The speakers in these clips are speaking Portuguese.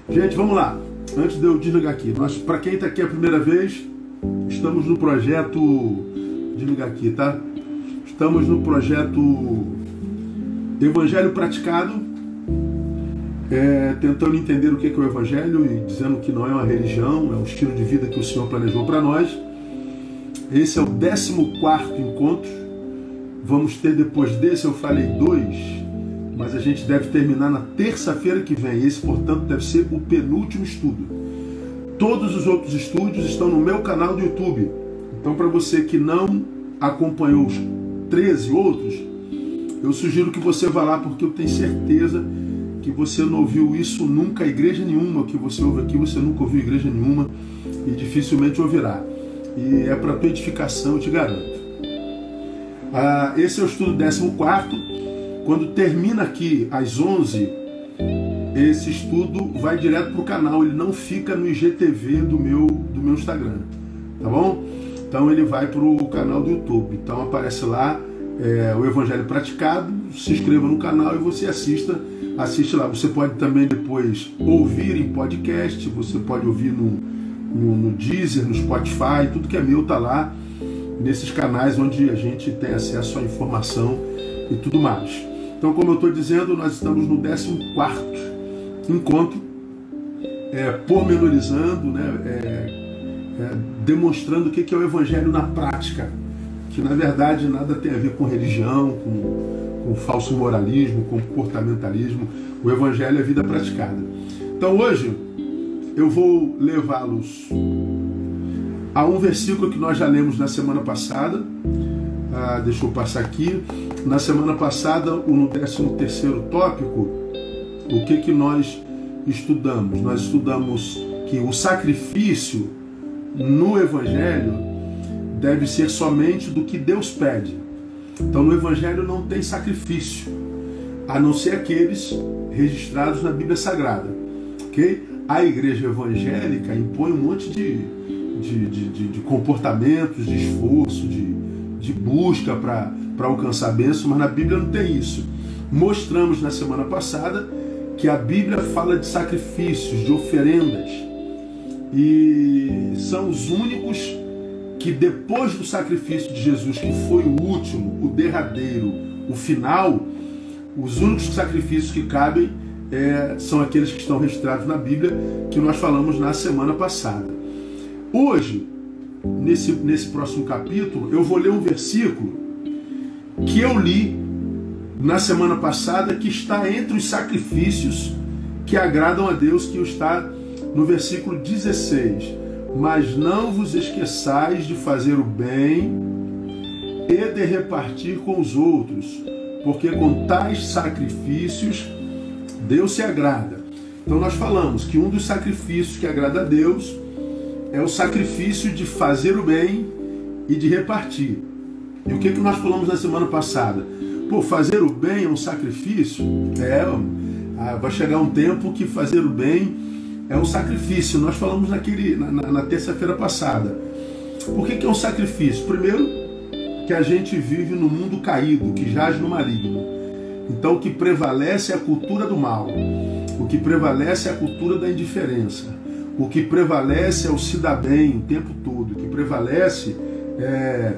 Gente, vamos lá. Antes de eu desligar aqui, para quem está aqui a primeira vez, estamos no projeto... Desligar aqui, tá? Estamos no projeto Evangelho Praticado, tentando entender o que é o Evangelho e dizendo que não é uma religião, é um estilo de vida que o Senhor planejou para nós. Esse é o 14º encontro. Vamos ter depois desse, eu falei 2, mas a gente deve terminar na terça-feira que vem. Esse, portanto, deve ser o penúltimo estudo. Todos os outros estudos estão no meu canal do YouTube. Então, para você que não acompanhou os 13 outros, eu sugiro que você vá lá, porque eu tenho certeza que você não ouviu isso nunca em igreja nenhuma. O que você ouve aqui, você nunca ouviu em igreja nenhuma e dificilmente ouvirá. E é para a tua edificação, eu te garanto. Esse é o estudo 14º. Quando termina aqui às 11, esse estudo vai direto para o canal. Ele não fica no IGTV do meu Instagram, tá bom? Então ele vai para o canal do YouTube. Então aparece lá o Evangelho Praticado. Se inscreva no canal e você assiste lá. Você pode também depois ouvir em podcast. Você pode ouvir no Deezer, no Spotify. Tudo que é meu está lá, nesses canais onde a gente tem acesso à informação e tudo mais. Então, como eu estou dizendo, nós estamos no 14º encontro, pormenorizando, demonstrando o que é o Evangelho na prática, que na verdade nada tem a ver com religião, com falso moralismo, com comportamentalismo. O Evangelho é vida praticada. Então hoje eu vou levá-los a um versículo que nós já lemos na semana passada. Deixa eu passar aqui. Na semana passada, no 13º tópico, o que nós estudamos? Nós estudamos que o sacrifício no Evangelho deve ser somente do que Deus pede. Então no Evangelho não tem sacrifício, a não ser aqueles registrados na Bíblia Sagrada. Okay? A igreja evangélica impõe um monte de comportamentos, de esforço, de busca para alcançar a bênção, mas na Bíblia não tem isso. Mostramos na semana passada que a Bíblia fala de sacrifícios, de oferendas, e são os únicos que depois do sacrifício de Jesus, que foi o último, o derradeiro, o final, os únicos sacrifícios que cabem são aqueles que estão registrados na Bíblia, que nós falamos na semana passada. Hoje, nesse próximo capítulo, eu vou ler um versículo que eu li na semana passada, que está entre os sacrifícios que agradam a Deus, que está no versículo 16. Mas não vos esqueçais de fazer o bem e de repartir com os outros, porque com tais sacrifícios Deus se agrada. Então nós falamos que um dos sacrifícios que agrada a Deus é o sacrifício de fazer o bem e de repartir. E o que nós falamos na semana passada? Fazer o bem é um sacrifício? Vai chegar um tempo que fazer o bem é um sacrifício. Nós falamos na terça-feira passada. Por que é um sacrifício? Primeiro, que a gente vive no mundo caído, que jaz no maligno. Então o que prevalece é a cultura do mal. O que prevalece é a cultura da indiferença. O que prevalece é o se dar bem o tempo todo. O que prevalece é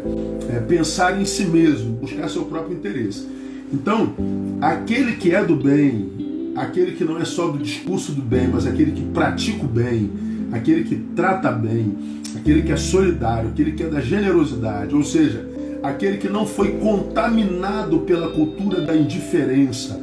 pensar em si mesmo, buscar seu próprio interesse. Então, aquele que é do bem, aquele que não é só do discurso do bem, mas aquele que pratica o bem, aquele que trata bem, aquele que é solidário, aquele que é da generosidade, ou seja, aquele que não foi contaminado pela cultura da indiferença,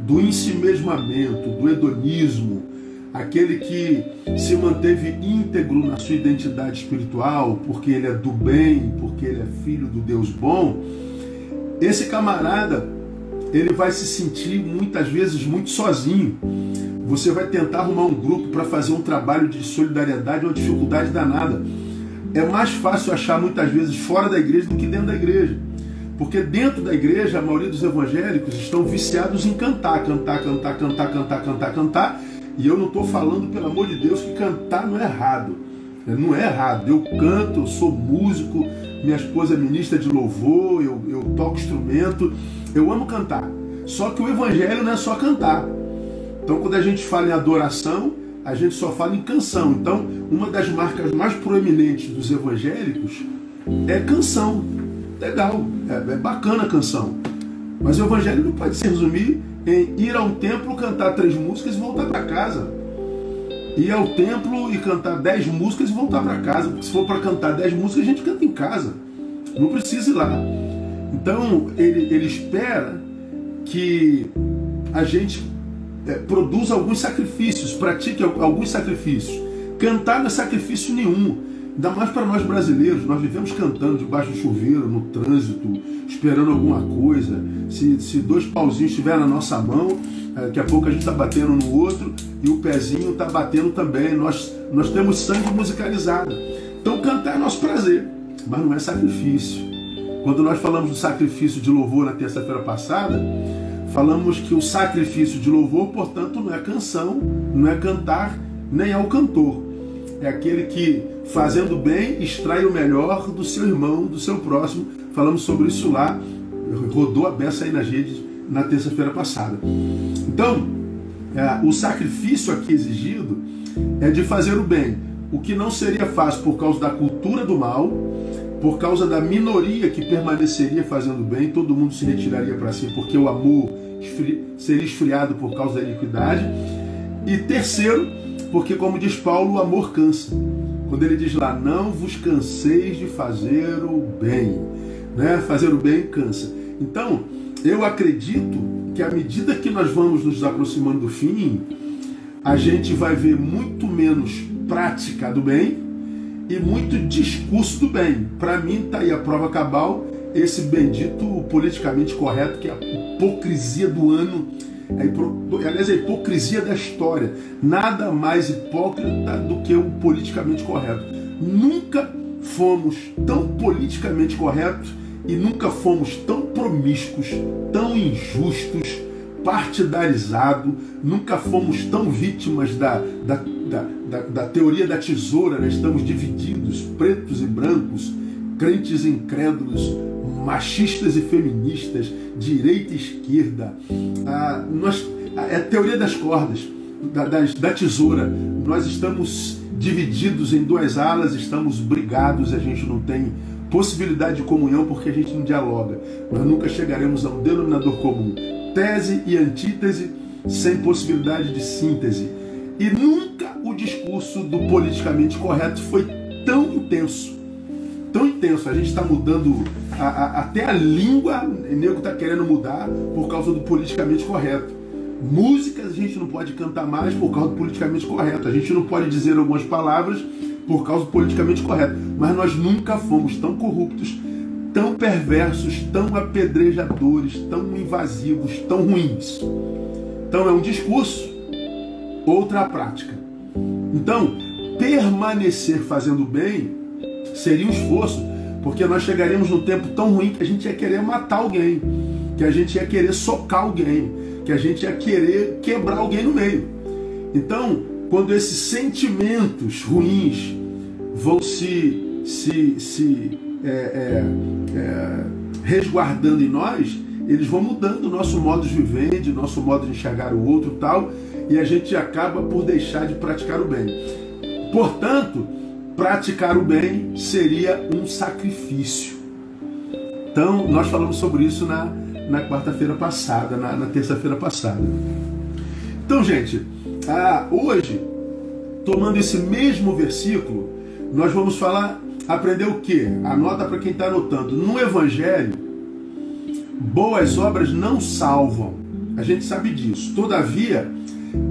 do ensimesmamento, do hedonismo, aquele que se manteve íntegro na sua identidade espiritual, porque ele é do bem, porque ele é filho do Deus bom, esse camarada, ele vai se sentir muitas vezes muito sozinho. Você vai tentar arrumar um grupo para fazer um trabalho de solidariedade, uma dificuldade danada. É mais fácil achar muitas vezes fora da igreja do que dentro da igreja. Porque dentro da igreja, a maioria dos evangélicos estão viciados em cantar. E eu não estou falando, pelo amor de Deus, que cantar não é errado. Não é errado. Eu canto, eu sou músico, minha esposa é ministra de louvor, eu toco instrumento, eu amo cantar. Só que o evangelho não é só cantar. Então, quando a gente fala em adoração, a gente só fala em canção. Então, uma das marcas mais proeminentes dos evangélicos é canção. Legal, é bacana a canção. Mas o evangelho não pode se resumir em ir ao templo, cantar 3 músicas e voltar para casa. Ir ao templo e cantar 10 músicas e voltar para casa. Porque se for para cantar 10 músicas, a gente canta em casa. Não precisa ir lá. Então, ele espera que a gente produza alguns sacrifícios, pratique alguns sacrifícios. Cantar não é sacrifício nenhum. Ainda mais para nós brasileiros, nós vivemos cantando debaixo do chuveiro, no trânsito, esperando alguma coisa. Se 2 pauzinhos estiverem na nossa mão, daqui a pouco a gente está batendo no outro e o pezinho está batendo também. Nós temos sangue musicalizado. Então cantar é nosso prazer, mas não é sacrifício. Quando nós falamos do sacrifício de louvor na terça-feira passada, falamos que o sacrifício de louvor, portanto, não é canção, não é cantar, nem é o cantor. É aquele que, fazendo bem, extrai o melhor do seu irmão, do seu próximo. Falamos sobre isso lá, rodou a beça aí nas redes na terça-feira passada. Então, o sacrifício aqui exigido é de fazer o bem, o que não seria fácil por causa da cultura do mal, por causa da minoria que permaneceria fazendo bem, todo mundo se retiraria para si, porque o amor seria esfriado por causa da iniquidade. E terceiro, porque como diz Paulo, o amor cansa. Quando ele diz lá, não vos canseis de fazer o bem. Né? Fazer o bem cansa. Então, eu acredito que à medida que nós vamos nos aproximando do fim, a gente vai ver muito menos prática do bem e muito discurso do bem. Para mim está aí a prova cabal, esse bendito politicamente correto, que é a hipocrisia do ano, aliás, a hipocrisia da história. Nada mais hipócrita do que o politicamente correto. Nunca fomos tão politicamente corretos e nunca fomos tão promíscuos, tão injustos, partidarizados, nunca fomos tão vítimas da teoria da tesoura, né? Estamos divididos, pretos e brancos, crentes e incrédulos, machistas e feministas, direita e esquerda. É a teoria das cordas, da tesoura. Nós estamos divididos em 2 alas, estamos brigados, a gente não tem possibilidade de comunhão porque a gente não dialoga. Nós nunca chegaremos a um denominador comum. Tese e antítese sem possibilidade de síntese. E nunca o discurso do politicamente correto foi tão intenso. Tão intenso. A gente está mudando até a língua, o nego está querendo mudar por causa do politicamente correto. Músicas a gente não pode cantar mais por causa do politicamente correto. A gente não pode dizer algumas palavras por causa do politicamente correto. Mas nós nunca fomos tão corruptos, tão perversos, tão apedrejadores, tão invasivos, tão ruins. Então é um discurso, outra a prática. Então, permanecer fazendo bem seria um esforço, porque nós chegaríamos num tempo tão ruim que a gente ia querer matar alguém, que a gente ia querer socar alguém, que a gente ia querer quebrar alguém no meio. Então, quando esses sentimentos ruins vão se resguardando em nós, eles vão mudando o nosso modo de viver, de nosso modo de enxergar o outro e tal, e a gente acaba por deixar de praticar o bem. Portanto, praticar o bem seria um sacrifício. Então, nós falamos sobre isso na quarta-feira passada, na terça-feira passada. Então, gente, hoje, tomando esse mesmo versículo, nós vamos aprender o quê? Anota para quem está anotando. No Evangelho, boas obras não salvam. A gente sabe disso. Todavia,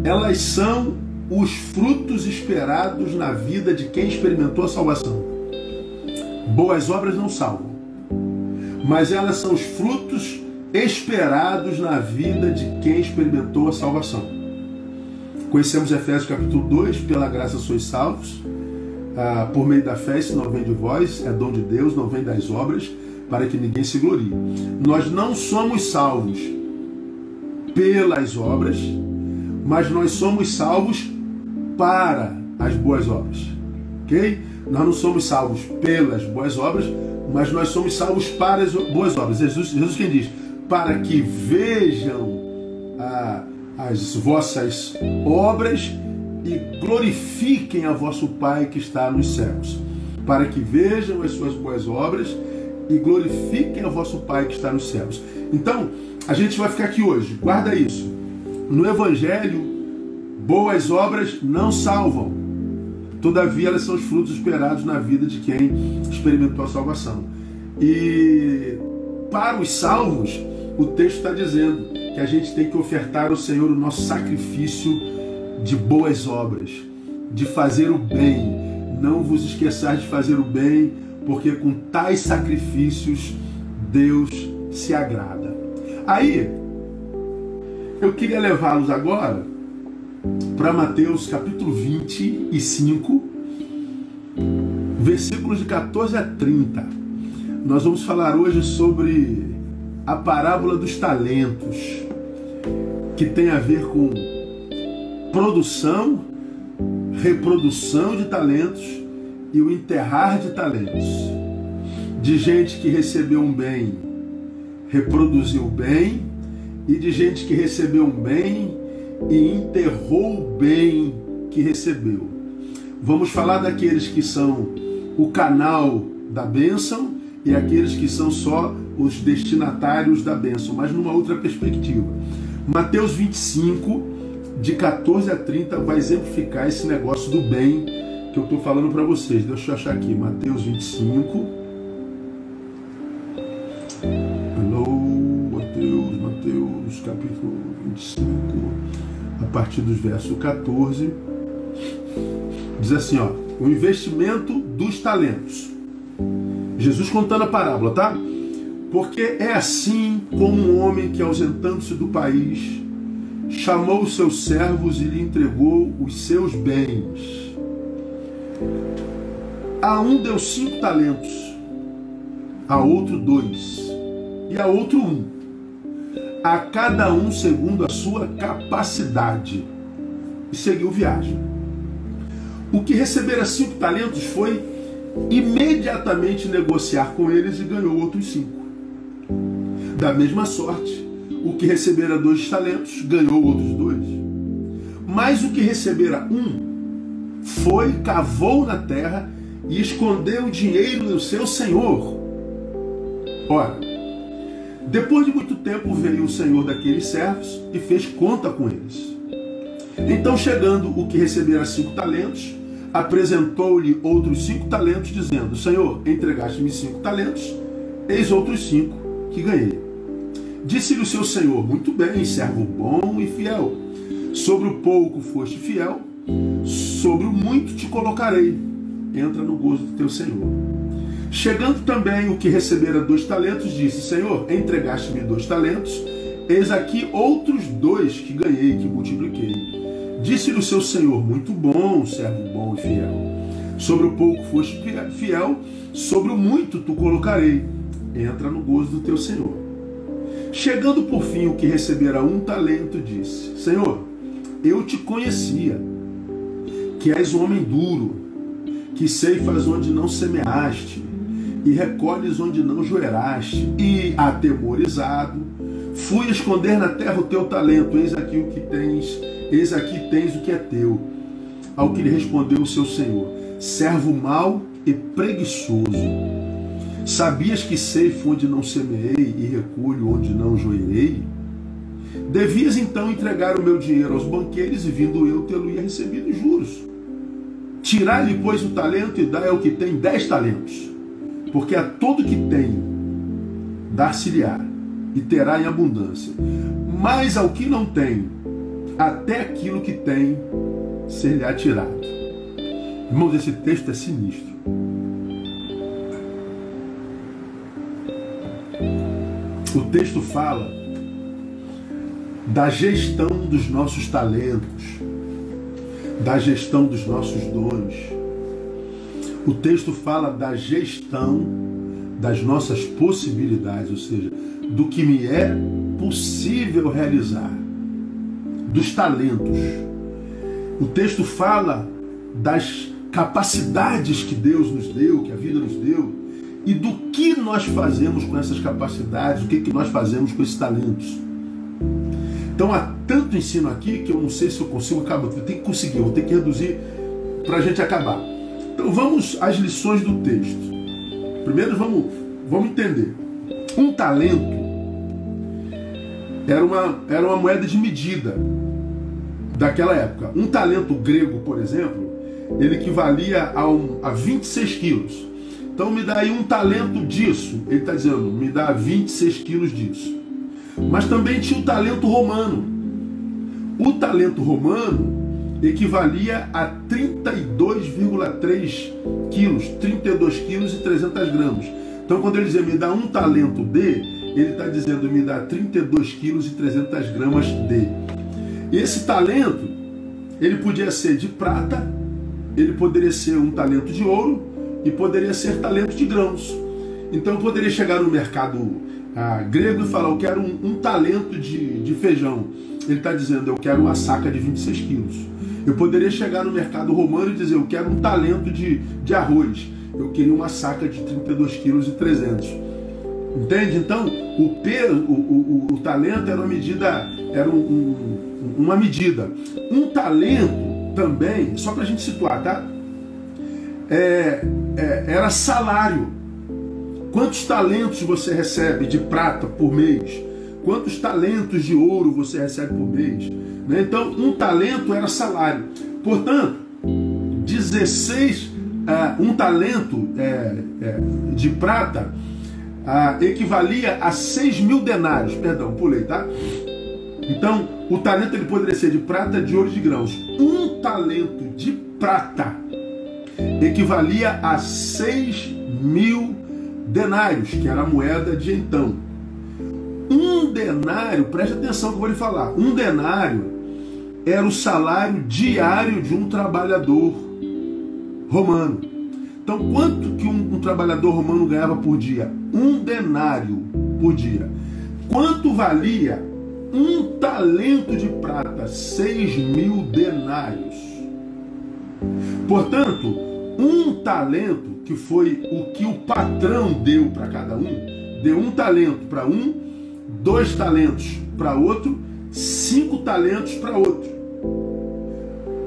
elas são os frutos esperados na vida de quem experimentou a salvação. Boas obras não salvam, mas elas são os frutos esperados na vida de quem experimentou a salvação. Conhecemos Efésios capítulo 2, pela graça sois salvos, por meio da fé, isso não vem de vós, é dom de Deus, não vem das obras, para que ninguém se glorie. Nós não somos salvos pelas obras, mas nós somos salvos para as boas obras. Ok? Nós não somos salvos pelas boas obras, mas nós somos salvos para as boas obras. Jesus quem diz, para que vejam as vossas obras e glorifiquem a vosso Pai que está nos céus, para que vejam as suas boas obras e glorifiquem a vosso Pai que está nos céus. Então, a gente vai ficar aqui hoje, guarda isso. No Evangelho, boas obras não salvam. Todavia, elas são os frutos esperados na vida de quem experimentou a salvação. E para os salvos, o texto está dizendo que a gente tem que ofertar ao Senhor o nosso sacrifício de boas obras, de fazer o bem. Não vos esqueçais de fazer o bem, porque com tais sacrifícios Deus se agrada. Aí, eu queria levá-los agora para Mateus capítulo 25, versículos de 14 a 30. Nós vamos falar hoje sobre a parábola dos talentos, que tem a ver com produção, reprodução de talentos e o enterrar de talentos. De gente que recebeu um bem, reproduziu o bem, e de gente que recebeu um bem e enterrou o bem que recebeu. Vamos falar daqueles que são o canal da bênção e aqueles que são só os destinatários da bênção, mas numa outra perspectiva. Mateus 25, de 14 a 30, vai exemplificar esse negócio do bem que eu estou falando para vocês. Deixa eu achar aqui, Mateus 25. Mateus capítulo 25, a partir dos versos 14, diz assim, ó, o investimento dos talentos. Jesus contando a parábola, tá? Porque é assim como um homem que, ausentando-se do país, chamou os seus servos e lhe entregou os seus bens. A um deu 5 talentos, a outro 2, e a outro 1. A cada um segundo a sua capacidade. E seguiu viagem. O que recebera 5 talentos foi imediatamente negociar com eles e ganhou outros 5. Da mesma sorte, o que recebera 2 talentos ganhou outros 2. Mas o que recebera 1 foi, cavou na terra e escondeu o dinheiro do seu senhor. Ora, depois de muito tempo veio o senhor daqueles servos e fez conta com eles. Então, chegando o que recebera 5 talentos, apresentou-lhe outros 5 talentos, dizendo: Senhor, entregaste-me 5 talentos, eis outros 5 que ganhei. Disse-lhe o seu senhor: muito bem, servo bom e fiel. Sobre o pouco foste fiel, sobre o muito te colocarei. Entra no gozo do teu senhor. Chegando também o que recebera 2 talentos, disse: Senhor, entregaste-me 2 talentos, eis aqui outros 2 que ganhei, que multipliquei. Disse-lhe o seu senhor: muito bom, servo bom e fiel. Sobre o pouco foste fiel, sobre o muito tu colocarei. Entra no gozo do teu senhor. Chegando por fim o que recebera 1 talento, disse: Senhor, eu te conhecia, que és um homem duro, que ceifas onde não semeaste, e recolhes onde não joeraste, e, atemorizado, fui esconder na terra o teu talento, eis aqui o que tens, eis aqui tens o que é teu. Ao que lhe respondeu o seu senhor: servo mau e preguiçoso, sabias que ceifo onde não semeei e recolho onde não joerei? Devias então entregar o meu dinheiro aos banqueiros, e vindo eu tê-lo-ia recebido em juros. Tirai-lhe, pois, o talento e dai ao que tem 10 talentos. Porque a todo que tem, dar-se-lhe-á, e terá em abundância. Mas ao que não tem, até aquilo que tem, ser-lhe-á tirado. Irmãos, esse texto é sinistro. O texto fala da gestão dos nossos talentos, da gestão dos nossos dons. O texto fala da gestão das nossas possibilidades, ou seja, do que me é possível realizar, dos talentos. O texto fala das capacidades que Deus nos deu, que a vida nos deu, e do que nós fazemos com essas capacidades, o que nós fazemos com esses talentos. Então há tanto ensino aqui que eu não sei se eu consigo acabar. Eu tenho que conseguir, vou ter que reduzir para a gente acabar. Então vamos às lições do texto. Primeiro vamos entender. Um talento era uma moeda de medida daquela época. Um talento grego, por exemplo, ele equivalia a 26 quilos. Então me dá aí um talento disso. Ele está dizendo, me dá 26 quilos disso. Mas também tinha o talento romano. O talento romano equivalia a 32,3 quilos, 32 quilos e 300 gramas. Então quando ele dizia me dá um talento de, ele está dizendo me dá 32 quilos e 300 gramas de. E esse talento, ele podia ser de prata, ele poderia ser um talento de ouro e poderia ser talento de grãos. Então eu poderia chegar no mercado grego e falar, eu quero um talento de feijão. Ele está dizendo, eu quero uma saca de 26 quilos. Eu poderia chegar no mercado romano e dizer, eu quero um talento de arroz. Eu queria uma saca de 32 quilos e 300. Entende? Então, o talento era uma medida, uma medida. Um talento também, só para a gente situar, tá? Era salário. Quantos talentos você recebe de prata por mês? Quantos talentos de ouro você recebe por mês? Né? Então, um talento era salário. Portanto, 16, um talento de prata equivalia a 6.000 denários. Perdão, pulei, tá? Então, o talento ele poderia ser de prata, de ouro e de grãos. Um talento de prata equivalia a 6.000 denários, que era a moeda de então. Um denário, preste atenção que eu vou lhe falar, um denário era o salário diário de um trabalhador romano. Então, quanto que um trabalhador romano ganhava por dia? Um denário por dia. Quanto valia um talento de prata? 6.000 denários. Portanto, um talento, que foi o que o patrão deu para cada um, deu um talento para um, 2 talentos para outro, 5 talentos para outro.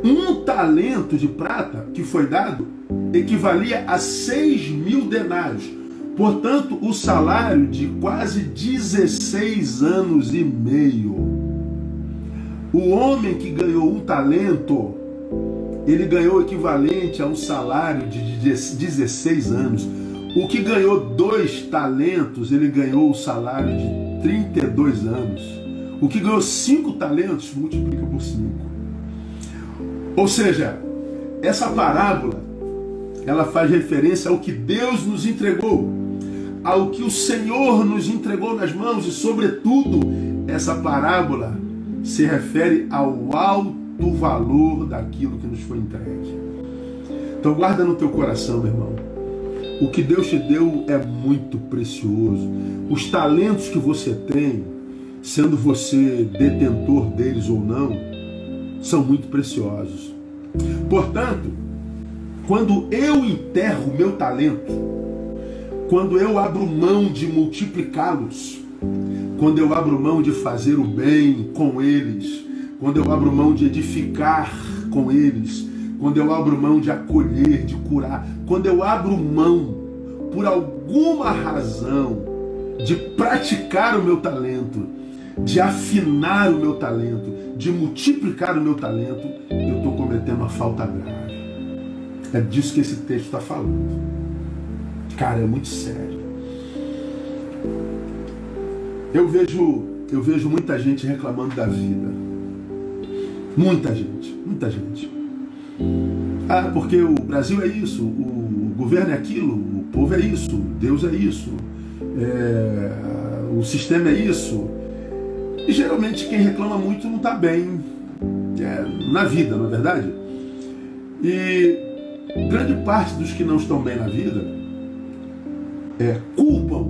Um talento de prata que foi dado equivalia a 6.000 denários. Portanto, o salário de quase 16 anos e meio. O homem que ganhou um talento, ele ganhou o equivalente a um salário de 16 anos. O que ganhou 2 talentos, ele ganhou o salário de 32 anos. O que ganhou 5 talentos, multiplica por 5. Ou seja, essa parábola, ela faz referência ao que Deus nos entregou, ao que o Senhor nos entregou nas mãos e, sobretudo, essa parábola se refere ao alto valor daquilo que nos foi entregue. Então guarda no teu coração, meu irmão. O que Deus te deu é muito precioso. Os talentos que você tem, sendo você detentor deles ou não, são muito preciosos. Portanto, quando eu enterro o meu talento, quando eu abro mão de multiplicá-los, quando eu abro mão de fazer o bem com eles, quando eu abro mão de edificar com eles, quando eu abro mão de acolher, de curar, quando eu abro mão, por alguma razão, de praticar o meu talento, de afinar o meu talento, de multiplicar o meu talento, eu estou cometendo uma falta grave. É disso que esse texto está falando. Cara, é muito sério. Eu vejo muita gente reclamando da vida. Muita gente. Ah, porque o Brasil é isso, o governo é aquilo, o povo é isso, Deus é isso, o sistema é isso. E geralmente quem reclama muito não está bem na vida, não é verdade? E grande parte dos que não estão bem na vida culpam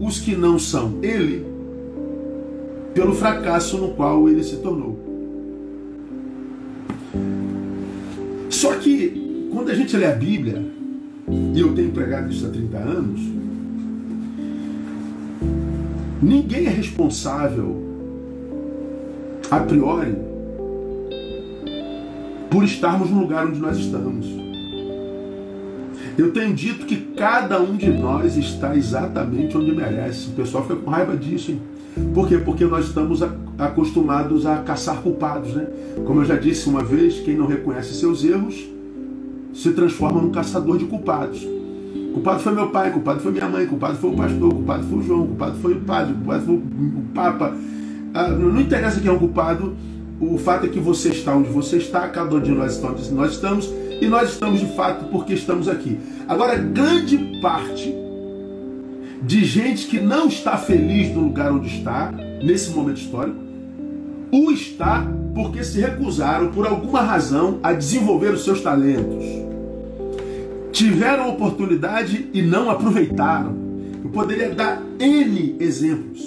os que não são ele pelo fracasso no qual ele se tornou. Só que quando a gente lê a Bíblia, e eu tenho pregado isso há 30 anos, ninguém é responsável a priori, por estarmos no lugar onde nós estamos. Eu tenho dito que cada um de nós está exatamente onde merece. O pessoal fica com raiva disso, hein? Por quê? Porque nós estamos acostumados a caçar culpados, né? Como eu já disse uma vez, quem não reconhece seus erros se transforma num caçador de culpados. Culpado foi meu pai, culpado foi minha mãe, culpado foi o pastor, culpado foi o João, culpado foi o padre, culpado foi o Papa. Não interessa quem é o culpado, o fato é que você está onde você está, cada um de nós está onde nós estamos, e nós estamos de fato porque estamos aqui. Agora, grande parte de gente que não está feliz no lugar onde está, nesse momento histórico, o está porque se recusaram, por alguma razão, a desenvolver os seus talentos. Tiveram oportunidade e não aproveitaram. Eu poderia dar N exemplos.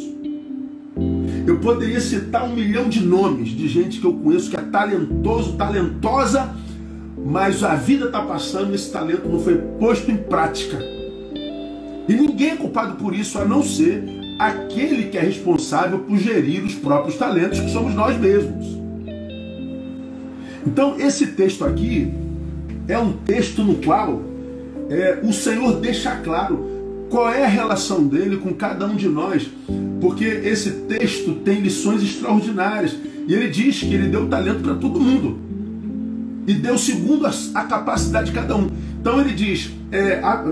Eu poderia citar 1 milhão de nomes de gente que eu conheço que é talentoso, talentosa, mas a vida está passando e esse talento não foi posto em prática. E ninguém é culpado por isso, a não ser aquele que é responsável por gerir os próprios talentos, que somos nós mesmos. Então, esse texto aqui é um texto no qual o Senhor deixa claro qual é a relação dele com cada um de nós, porque esse texto tem lições extraordinárias. E ele diz que ele deu talento para todo mundo. E deu segundo a capacidade de cada um. Então ele diz,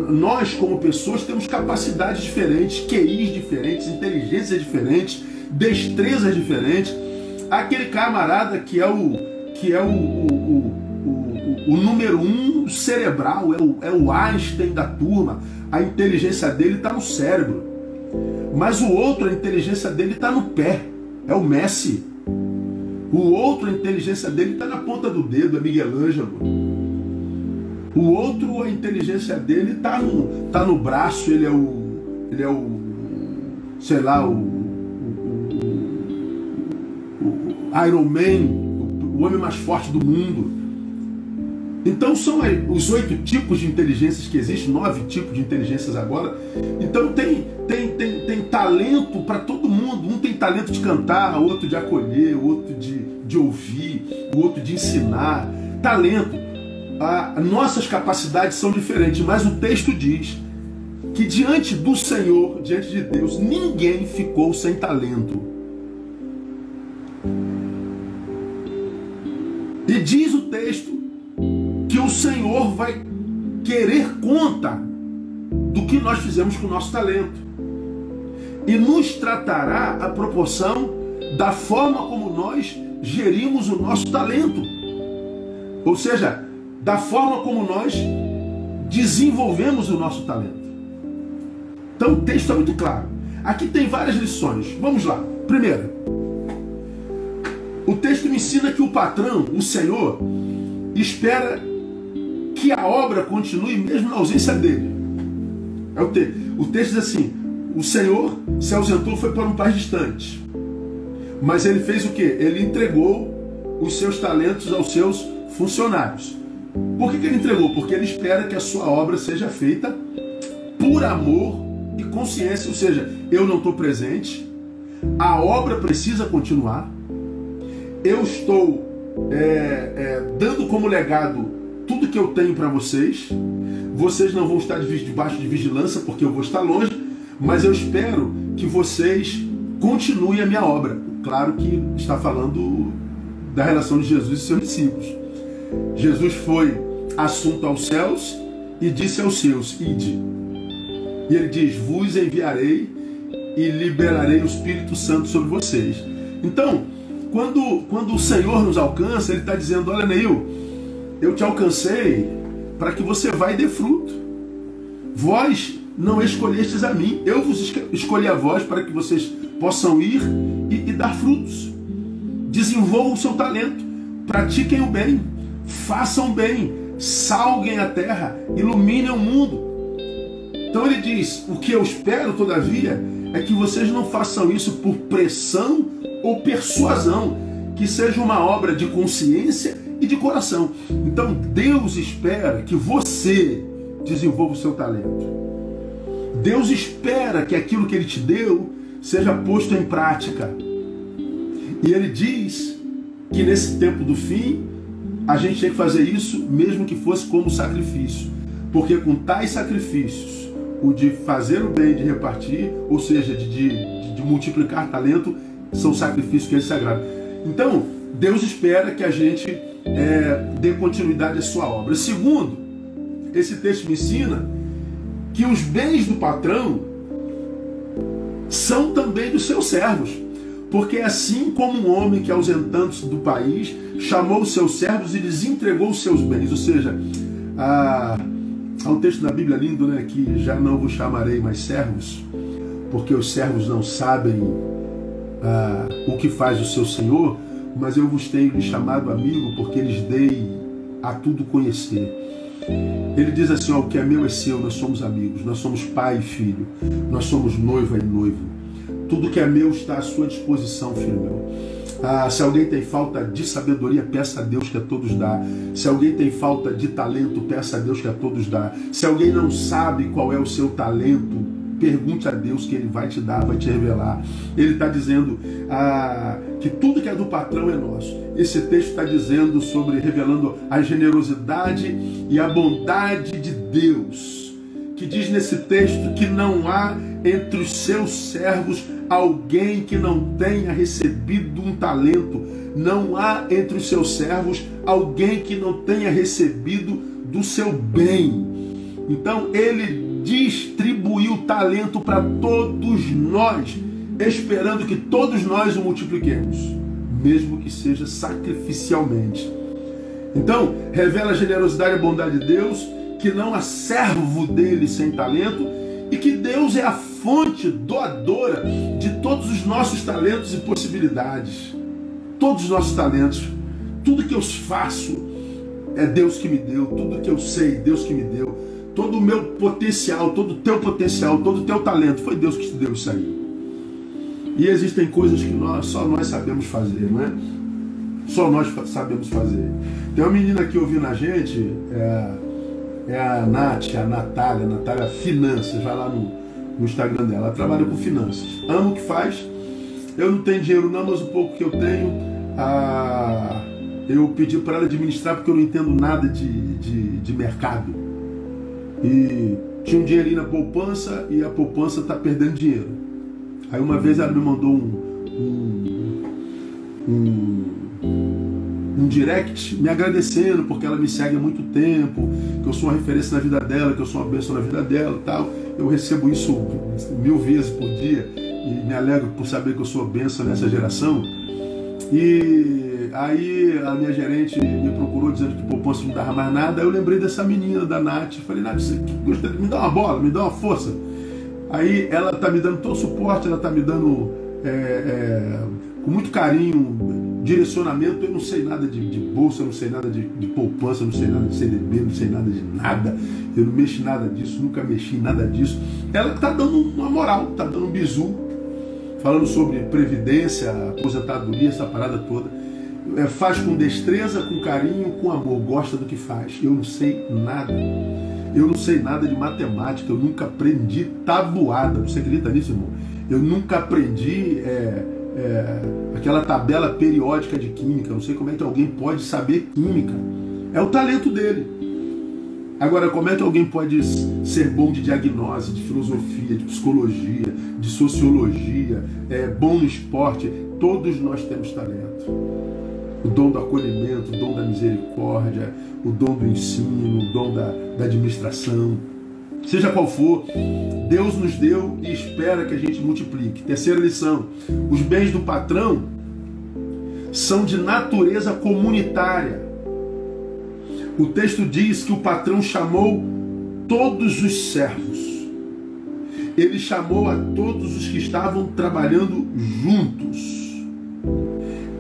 nós como pessoas temos capacidades diferentes, QIs diferentes, inteligências diferentes, destrezas diferentes. Aquele camarada que é o número 1 cerebral, é o Einstein da turma, a inteligência dele está no cérebro. Mas o outro, a inteligência dele está no pé, é o Messi. O outro, a inteligência dele está na ponta do dedo, é Miguel Ângelo. O outro, a inteligência dele está no braço, ele é o sei lá, o Iron Man, o homem mais forte do mundo. Então são os 8 tipos de inteligências que existem, 9 tipos de inteligências agora. Então tem talento para todo mundo. Um tem talento de cantar, outro de acolher, outro de ouvir, o outro de ensinar. Talento. Nossas capacidades são diferentes, mas o texto diz que diante do Senhor, diante de Deus, ninguém ficou sem talento. E diz o texto que o Senhor vai querer conta do que nós fizemos com o nosso talento. E nos tratará a proporção da forma como nós gerimos o nosso talento. Ou seja, da forma como nós desenvolvemos o nosso talento. Então o texto é muito claro. Aqui tem várias lições. Vamos lá. Primeira, o texto me ensina que o patrão, o Senhor, espera que a obra continue mesmo na ausência dele. O texto diz assim: o Senhor se ausentou, foi para um país distante. Mas ele fez o quê? Ele entregou os seus talentos aos seus funcionários. Por que ele entregou? Porque ele espera que a sua obra seja feita por amor e consciência. Ou seja, eu não estou presente, a obra precisa continuar, eu estou dando como legado tudo que eu tenho para vocês. Vocês não vão estar debaixo de vigilância porque eu vou estar longe, mas eu espero que vocês continuem a minha obra. Claro que está falando da relação de Jesus e seus discípulos. Jesus foi assunto aos céus e disse aos seus: ide. E ele diz: vos enviarei e liberarei o Espírito Santo sobre vocês. Então, quando o Senhor nos alcança, ele está dizendo: olha, Neil, eu te alcancei para que você vá e dê fruto. Vós não escolhestes a mim, eu vos escolhi a vós para que vocês possam ir e dar frutos. Desenvolvam o seu talento, pratiquem o bem, façam bem, salguem a terra, iluminem o mundo. Então ele diz: o que eu espero, todavia, é que vocês não façam isso por pressão ou persuasão, que seja uma obra de consciência e de coração. Então Deus espera que você desenvolva o seu talento. Deus espera que aquilo que Ele te deu seja posto em prática. E ele diz que nesse tempo do fim, a gente tem que fazer isso mesmo que fosse como sacrifício. Porque com tais sacrifícios, o de fazer o bem, de repartir, ou seja, de multiplicar talento, são sacrifícios que ele se agrada. Então, Deus espera que a gente dê continuidade à sua obra. Segundo, esse texto me ensina que os bens do patrão são também dos seus servos. Porque assim como um homem que, ausentando-se do país, chamou os seus servos e lhes entregou os seus bens. Ou seja, há um texto na Bíblia lindo, né, que já não vos chamarei mais servos, porque os servos não sabem o que faz o seu Senhor, mas eu vos tenho lhe chamado amigo, porque lhes dei a tudo conhecer. Ele diz assim, ó, o que é meu é seu, nós somos amigos, nós somos pai e filho, nós somos noiva e noivo. Tudo que é meu está à sua disposição, filho meu. Se alguém tem falta de sabedoria, peça a Deus que a todos dá. Se alguém tem falta de talento, peça a Deus que a todos dá. Se alguém não sabe qual é o seu talento, pergunte a Deus que Ele vai te dar, vai te revelar. Ele está dizendo que tudo que é do patrão é nosso. Esse texto está dizendo revelando a generosidade e a bondade de Deus, que diz nesse texto que não há entre os seus servos alguém que não tenha recebido um talento. Não há entre os seus servos alguém que não tenha recebido do seu bem. Então ele distribuiu talento para todos nós, esperando que todos nós o multipliquemos, mesmo que seja sacrificialmente. Então, revela a generosidade e a bondade de Deus, que não há servo dele sem talento, e que Deus é a fonte doadora de todos os nossos talentos e possibilidades. Todos os nossos talentos. Tudo que eu faço é Deus que me deu. Tudo que eu sei, Deus que me deu. Todo o meu potencial, todo o teu potencial, todo o teu talento, foi Deus que te deu isso aí. E existem coisas que só nós sabemos fazer, não é? Só nós sabemos fazer. Tem uma menina aqui ouvindo a gente, a Nath, a Natália Finanças, vai lá no Instagram dela. Ela trabalha com finanças. Ama o que faz. Eu não tenho dinheiro não, mas o pouco que eu tenho, eu pedi para ela administrar, porque eu não entendo nada de mercado. E tinha um dinheirinho na poupança, e a poupança está perdendo dinheiro. Aí uma vez ela me mandou um direct me agradecendo, porque ela me segue há muito tempo, que eu sou uma referência na vida dela, que eu sou uma bênção na vida dela e tal. Eu recebo isso 1000 vezes por dia e me alegro por saber que eu sou bênção nessa geração. E aí a minha gerente me procurou dizendo que poupança não dava mais nada. Aí eu lembrei dessa menina, da Nath. Falei, Nath, você gostaria de me dar uma bola, me dá uma força. Aí ela está me dando todo o suporte, ela está me dando com muito carinho, direcionamento. Eu não sei nada de bolsa, eu não sei nada de poupança, eu não sei nada de CDB, não sei nada de nada. Eu não mexo em nada disso, nunca mexi em nada disso. Ela está dando uma moral, está dando um bizu, falando sobre previdência, aposentadoria, essa parada toda. Faz com destreza, com carinho, com amor, gosta do que faz. Eu não sei nada. Eu não sei nada de matemática, eu nunca aprendi tabuada. Você acredita nisso, irmão? Eu nunca aprendi aquela tabela periódica de química. Eu não sei como é que alguém pode saber química. É o talento dele. Agora, como é que alguém pode ser bom de diagnose, de filosofia, de psicologia, de sociologia, bom no esporte? Todos nós temos talento. O dom do acolhimento, o dom da misericórdia, o dom do ensino, o dom da administração. Seja qual for, Deus nos deu e espera que a gente multiplique. Terceira lição: os bens do patrão são de natureza comunitária. O texto diz que o patrão chamou todos os servos. Ele chamou a todos os que estavam trabalhando juntos.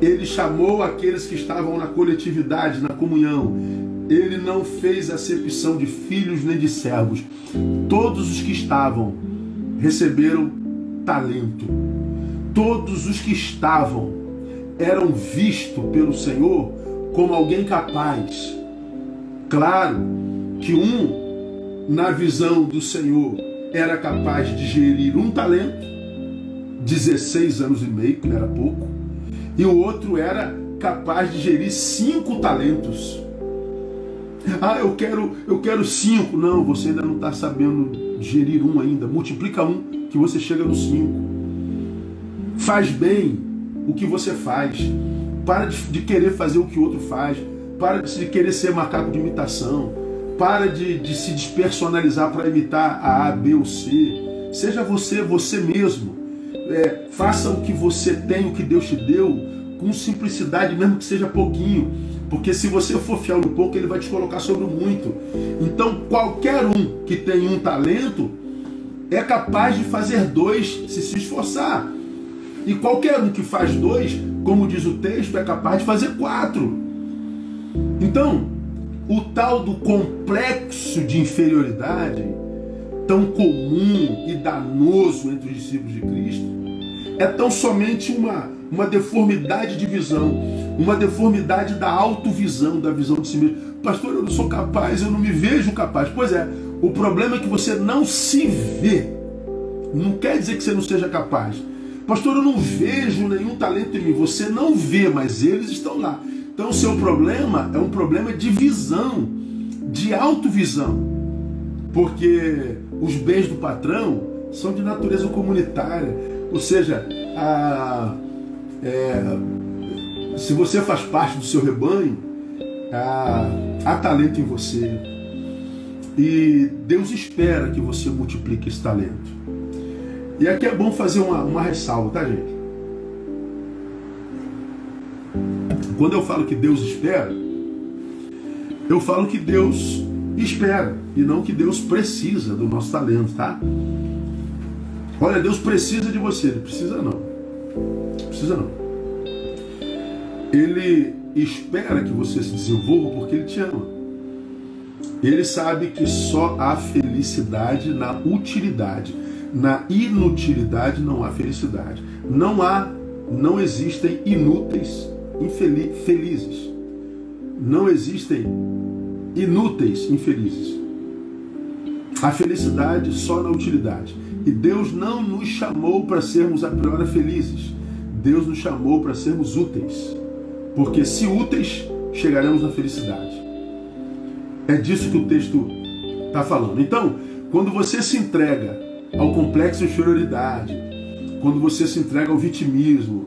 Ele chamou aqueles que estavam na coletividade, na comunhão. Ele não fez acepção de filhos nem de servos. Todos os que estavam receberam talento. Todos os que estavam eram vistos pelo Senhor como alguém capaz. Claro que na visão do Senhor, era capaz de gerir um talento, 16 anos e meio, que não era pouco, E o outro era capaz de gerir 5 talentos. Ah, eu quero 5. Não, você ainda não está sabendo gerir um ainda. Multiplica um que você chega no 5. Faz bem o que você faz. Para de querer fazer o que o outro faz. Para de querer ser macaco de imitação. Para de se despersonalizar para imitar a A, B ou C. Seja você mesmo. Faça o que você tem, o que Deus te deu, com simplicidade, mesmo que seja pouquinho. Porque se você for fiel no pouco, Ele vai te colocar sobre o muito. Então, qualquer um que tem um talento é capaz de fazer 2 se esforçar. E qualquer um que faz 2, como diz o texto, é capaz de fazer 4. Então, o tal do complexo de inferioridade, tão comum e danoso entre os discípulos de Cristo, é tão somente uma deformidade de visão, uma deformidade da autovisão, da visão de si mesmo. Pastor, eu não sou capaz, eu não me vejo capaz. Pois é, o problema é que você não se vê. Não quer dizer que você não seja capaz. Pastor, eu não vejo nenhum talento em mim. Você não vê, mas eles estão lá. Então o seu problema é um problema de visão, de autovisão. Porque os bens do patrão são de natureza comunitária. Ou seja, se você faz parte do seu rebanho, há talento em você. E Deus espera que você multiplique esse talento. E aqui é bom fazer uma ressalva, tá, gente? Quando eu falo que Deus espera, eu falo que Deus espera e não que Deus precisa do nosso talento, tá? Olha, Deus precisa de você. Ele precisa não. Precisa não. Ele espera que você se desenvolva porque Ele te ama. Ele sabe que só há felicidade na utilidade. Na inutilidade não há felicidade. Não existem inúteis felizes. Não existem inúteis infelizes. A felicidade só na utilidade. E Deus não nos chamou para sermos a priori felizes. Deus nos chamou para sermos úteis. Porque se úteis, chegaremos na felicidade. É disso que o texto está falando. Então, quando você se entrega ao complexo de inferioridade, quando você se entrega ao vitimismo,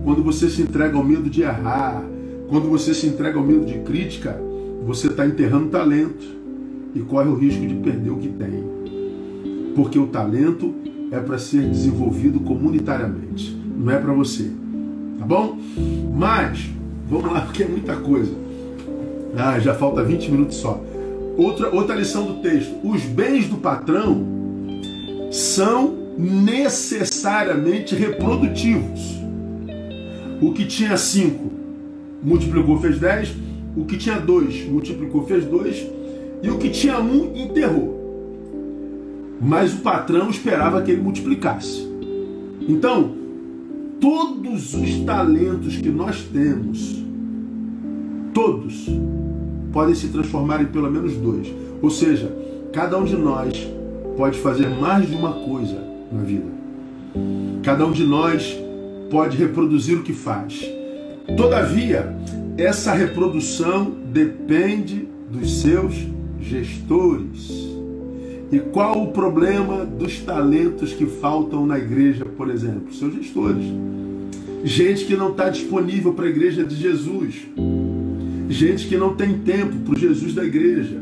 quando você se entrega ao medo de errar, quando você se entrega ao medo de crítica, você está enterrando talento e corre o risco de perder o que tem. Porque o talento é para ser desenvolvido comunitariamente, não é para você. Tá bom? Mas, vamos lá, porque é muita coisa. Já falta 20 minutos só. Outra lição do texto. Os bens do patrão são necessariamente reprodutivos. O que tinha 5 multiplicou, fez 10. O que tinha 2 multiplicou, fez 2. E o que tinha 1 enterrou. Mas o patrão esperava que ele multiplicasse. Então, todos os talentos que nós temos, todos, podem se transformar em pelo menos 2. Ou seja, cada um de nós pode fazer mais de uma coisa na vida. Cada um de nós pode reproduzir o que faz. Todavia, essa reprodução depende dos seus gestores. E qual o problema dos talentos que faltam na igreja, por exemplo? Seus gestores. Gente que não está disponível para a igreja de Jesus. Gente que não tem tempo para o Jesus da igreja.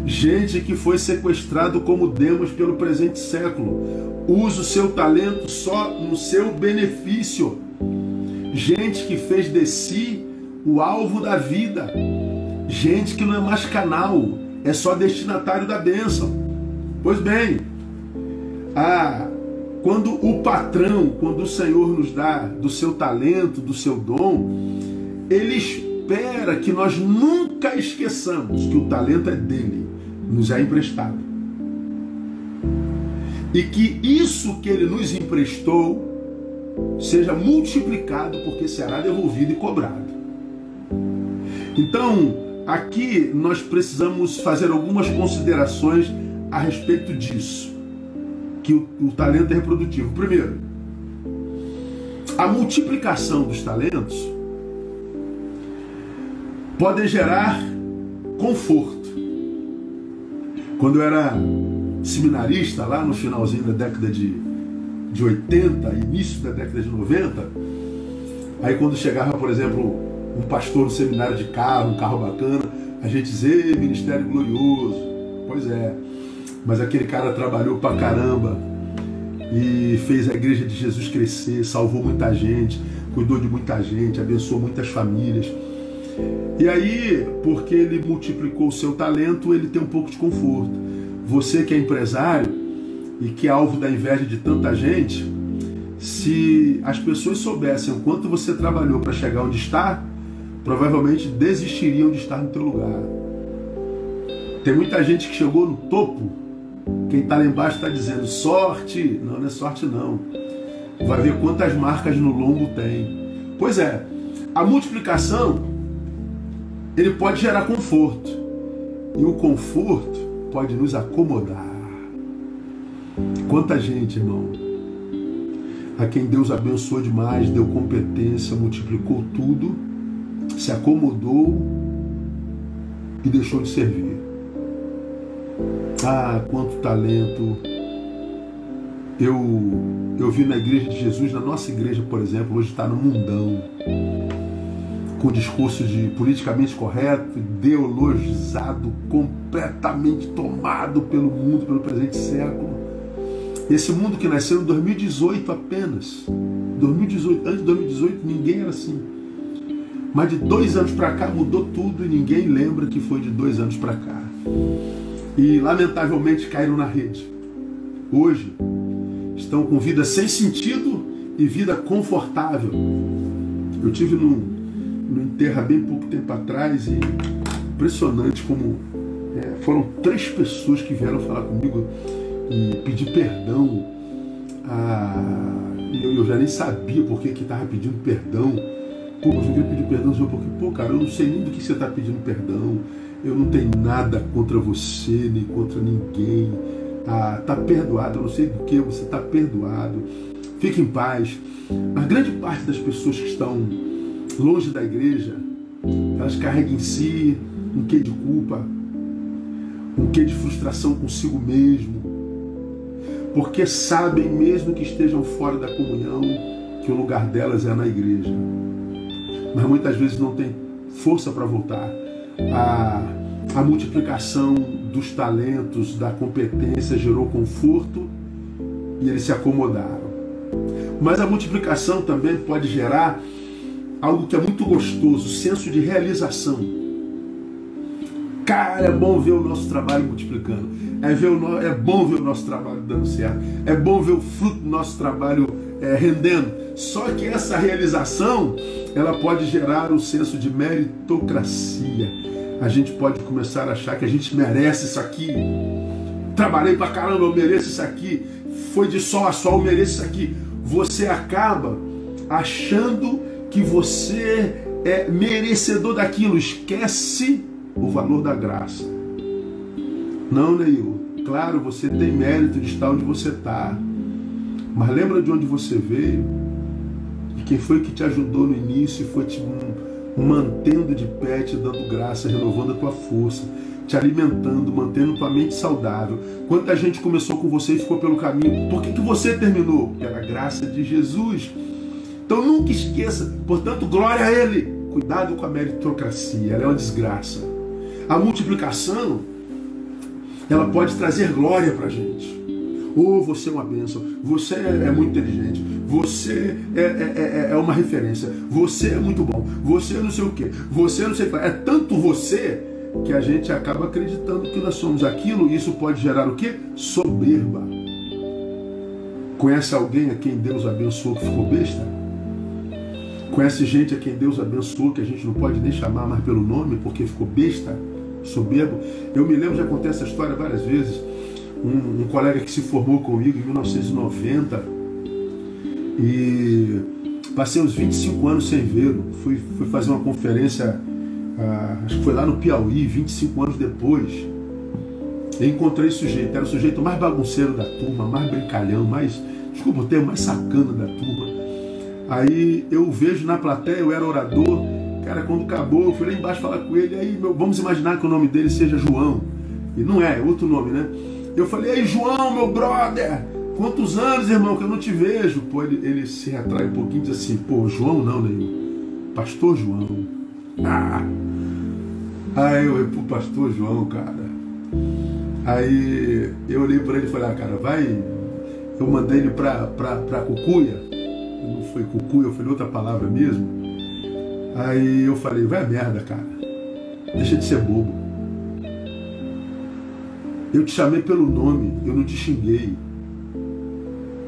Gente que foi sequestrado como Demas pelo presente século. Usa o seu talento só no seu benefício. Gente que fez de si o alvo da vida. Gente que não é mais canal, é só destinatário da bênção. Pois bem, quando o patrão, quando o Senhor nos dá do seu talento, do seu dom, Ele espera que nós nunca esqueçamos que o talento é dele, nos é emprestado. E que isso que Ele nos emprestou seja multiplicado, porque será devolvido e cobrado. Então, aqui nós precisamos fazer algumas considerações a respeito disso, que o talento é reprodutivo. Primeiro, A multiplicação dos talentos pode gerar conforto. Quando eu era seminarista, lá no finalzinho da década de 80, início da década de 90, aí quando chegava, por exemplo, um pastor no seminário de carro, um carro bacana, a gente dizia, ministério glorioso. Pois é, mas aquele cara trabalhou pra caramba e fez a igreja de Jesus crescer, salvou muita gente, cuidou de muita gente, abençoou muitas famílias. E aí, porque ele multiplicou o seu talento, ele tem um pouco de conforto. Você que é empresário e que é alvo da inveja de tanta gente, se as pessoas soubessem o quanto você trabalhou para chegar onde está, provavelmente desistiriam de estar no teu lugar. Tem muita gente que chegou no topo, quem está lá embaixo está dizendo sorte. Não, não é sorte não. Vai ver quantas marcas no lombo tem. Pois é, a multiplicação, ele pode gerar conforto. E o conforto pode nos acomodar. Quanta gente, irmão, a quem Deus abençoou demais, deu competência, multiplicou tudo, se acomodou e deixou de servir. Ah, quanto talento! Eu vi na igreja de Jesus, na nossa igreja, por exemplo, hoje está no mundão, com discurso de politicamente correto, ideologizado, completamente tomado pelo mundo, pelo presente século. Esse mundo que nasceu em 2018 apenas. 2018, antes de 2018 ninguém era assim. Mas de 2 anos para cá mudou tudo e ninguém lembra que foi de 2 anos para cá. E lamentavelmente caíram na rede. Hoje estão com vida sem sentido e vida confortável. Eu tive no enterro há bem pouco tempo atrás e impressionante como foram 3 pessoas que vieram falar comigo e pedir perdão. Eu já nem sabia por que estava pedindo perdão. Pô, eu queria pedir perdão, porque, cara, eu não sei nem do que você está pedindo perdão. Eu não tenho nada contra você, nem contra ninguém. Tá perdoado, eu não sei do que, você está perdoado. Fique em paz. A grande parte das pessoas que estão longe da igreja, elas carregam em si um quê de culpa, um quê de frustração consigo mesmo, porque sabem, mesmo que estejam fora da comunhão, que o lugar delas é na igreja. Mas muitas vezes não tem força para voltar. A multiplicação dos talentos, da competência gerou conforto e eles se acomodaram. Mas a multiplicação também pode gerar algo que é muito gostoso, senso de realização. Cara, é bom ver o nosso trabalho multiplicando. É bom ver o nosso trabalho dando certo. É bom ver o fruto do nosso trabalho rendendo. Só que essa realização, ela pode gerar um senso de meritocracia. A gente pode começar a achar que a gente merece isso aqui. Trabalhei pra caramba, eu mereço isso aqui. Foi de sol a sol, eu mereço isso aqui. Você acaba achando que você é merecedor daquilo. Esquece o valor da graça. Não, Neil. Claro, você tem mérito de estar onde você está. Mas lembra de onde você veio? E quem foi que te ajudou no início e foi te mantendo de pé, te dando graça, renovando a tua força, te alimentando, mantendo tua mente saudável. Quanta gente começou com você e ficou pelo caminho. Por que você terminou? Pela graça de Jesus. Então nunca esqueça. Portanto, glória a Ele. Cuidado com a meritocracia. Ela é uma desgraça. A multiplicação, ela pode trazer glória para a gente. Você é uma bênção, você é muito inteligente, você é uma referência, você é muito bom, você não sei o que, você não sei o que. É tanto você que a gente acaba acreditando que nós somos aquilo, e isso pode gerar o quê? Soberba. Conhece alguém a quem Deus abençoou que ficou besta? Conhece gente a quem Deus abençoou que a gente não pode nem chamar mais pelo nome porque ficou besta, soberbo? Eu me lembro, já contei essa história várias vezes. Um colega que se formou comigo em 1990 e passei uns 25 anos sem vê-lo. Fui fazer uma conferência, acho que foi lá no Piauí, 25 anos depois. Eu encontrei esse sujeito, era o sujeito mais bagunceiro da turma, mais brincalhão, desculpa o termo, mais sacana da turma. Aí eu vejo na plateia, eu era orador, cara, quando acabou, eu fui lá embaixo falar com ele, aí vamos imaginar que o nome dele seja João, e não é outro nome, né? Eu falei, ei João, meu brother, quantos anos, irmão, que eu não te vejo? Pô, ele se retrai um pouquinho e diz assim, pô, João não, né? Pastor João. Aí eu, pô, pastor João, cara. Aí eu olhei para ele e falei, cara, vai. Eu mandei ele pra Cucuia. Não foi Cucuia, eu falei outra palavra mesmo. Aí eu falei, vai a merda, cara. Deixa de ser bobo. Eu te chamei pelo nome, eu não te xinguei.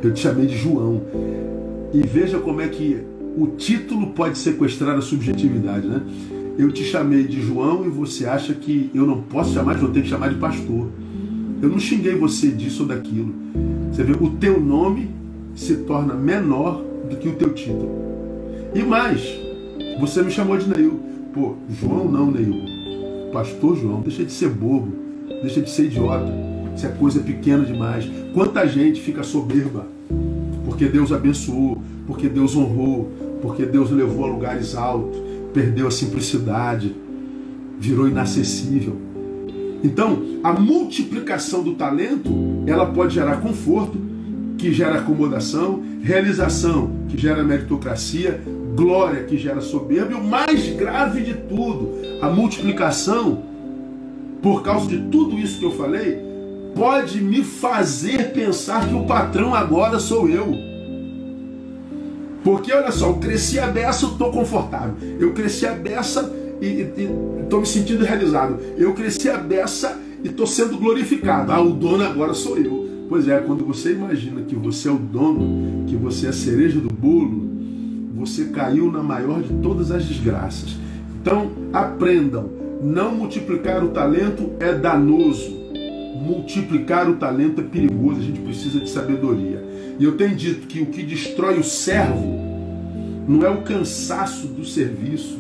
Eu te chamei de João. E veja como é que o título pode sequestrar a subjetividade, né? Eu te chamei de João e você acha que eu não posso chamar de João, eu tenho que chamar de pastor. Eu não xinguei você disso ou daquilo. Você vê, o teu nome se torna menor do que o teu título. E mais, você me chamou de Neil. Pô, João não, Neil. Pastor João, deixa de ser bobo, deixa de ser idiota. Isso é coisa pequena demais. Quanta gente fica soberba porque Deus abençoou, porque Deus honrou, porque Deus levou a lugares altos, perdeu a simplicidade, virou inacessível. Então, a multiplicação do talento, ela pode gerar conforto, que gera acomodação, realização, que gera meritocracia, glória, que gera soberba, e o mais grave de tudo, a multiplicação, por causa de tudo isso que eu falei, pode me fazer pensar que o patrão agora sou eu. Porque, olha só, eu cresci a beça, eu estou confortável. Eu cresci a beça e estou me sentindo realizado. Eu cresci a beça e estou sendo glorificado. Ah, o dono agora sou eu. Pois é, quando você imagina que você é o dono, que você é a cereja do bolo, você caiu na maior de todas as desgraças. Então, aprendam. Não multiplicar o talento é danoso. Multiplicar o talento é perigoso. A gente precisa de sabedoria. E eu tenho dito que o que destrói o servo não é o cansaço do serviço,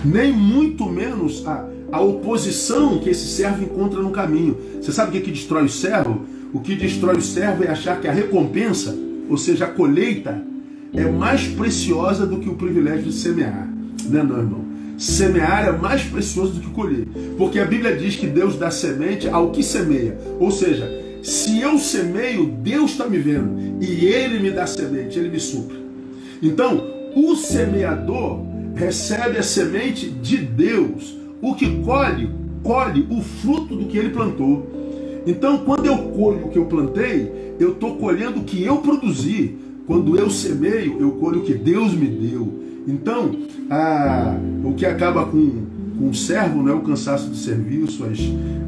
nem muito menos a oposição que esse servo encontra no caminho. Você sabe o que destrói o servo? O que destrói o servo é achar que a recompensa, ou seja, a colheita, é mais preciosa do que o privilégio de semear. Não é não, irmão. Semear é mais precioso do que colher. Porque a Bíblia diz que Deus dá semente ao que semeia. Ou seja, se eu semeio, Deus está me vendo. E Ele me dá semente, Ele me supre. Então, o semeador recebe a semente de Deus. O que colhe o fruto do que ele plantou. Então, quando eu colho o que eu plantei, eu estou colhendo o que eu produzi. Quando eu semeio, eu colho o que Deus me deu. Então, o que acaba com o servo não é o cansaço do serviço,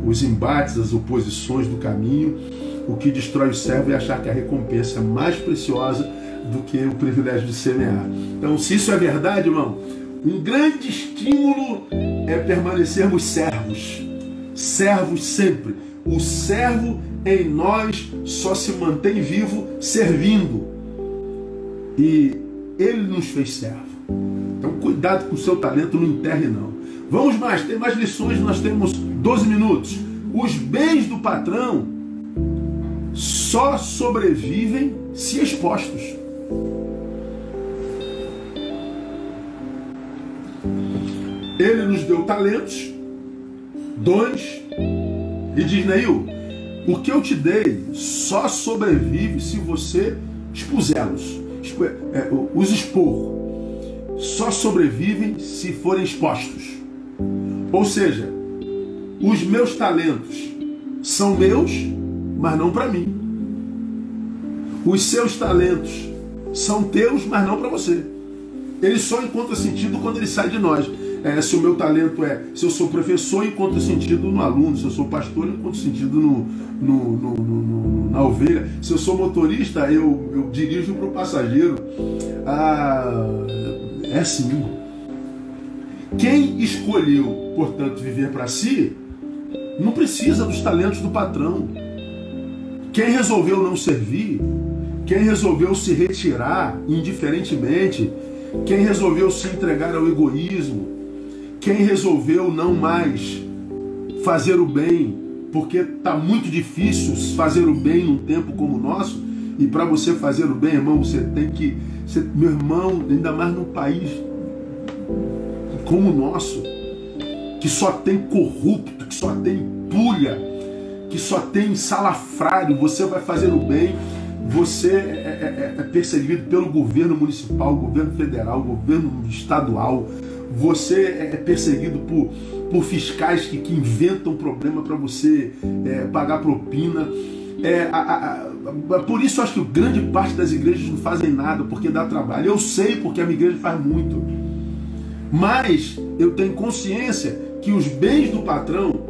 os embates, as oposições do caminho. O que destrói o servo é achar que a recompensa é mais preciosa do que o privilégio de semear. Então, se isso é verdade, irmão, um grande estímulo é permanecermos servos. Servos sempre. O servo em nós só se mantém vivo servindo. E Ele nos fez servo. Então cuidado com o seu talento, não enterre não. Vamos mais, tem mais lições, nós temos 12 minutos. Os bens do patrão só sobrevivem se expostos. Ele nos deu talentos, dons, e diz, Neil, o que eu te dei só sobrevive se você expusê-los. Os expor. Só sobrevivem se forem expostos. Ou seja, os meus talentos são meus, mas não para mim. Os seus talentos são teus, mas não para você. Ele só encontra sentido quando ele sai de nós. Se o meu talento se eu sou professor, encontra sentido no aluno. Se eu sou pastor, encontra sentido na ovelha. Se eu sou motorista, eu dirijo para o passageiro. É assim. Quem escolheu, portanto, viver para si, não precisa dos talentos do patrão. Quem resolveu não servir, quem resolveu se retirar indiferentemente, quem resolveu se entregar ao egoísmo, quem resolveu não mais fazer o bem, porque está muito difícil fazer o bem num tempo como o nosso, E para você fazer o bem, irmão, você tem que... meu irmão, ainda mais num país como o nosso, que só tem corrupto, que só tem pulha, que só tem salafrário, você vai fazer o bem, você é perseguido pelo governo municipal, governo federal, governo estadual, você é perseguido por fiscais que inventam problema para você pagar propina. Por isso eu acho que grande parte das igrejas não fazem nada, porque dá trabalho. Eu sei porque a minha igreja faz muito. Mas eu tenho consciência que os bens do patrão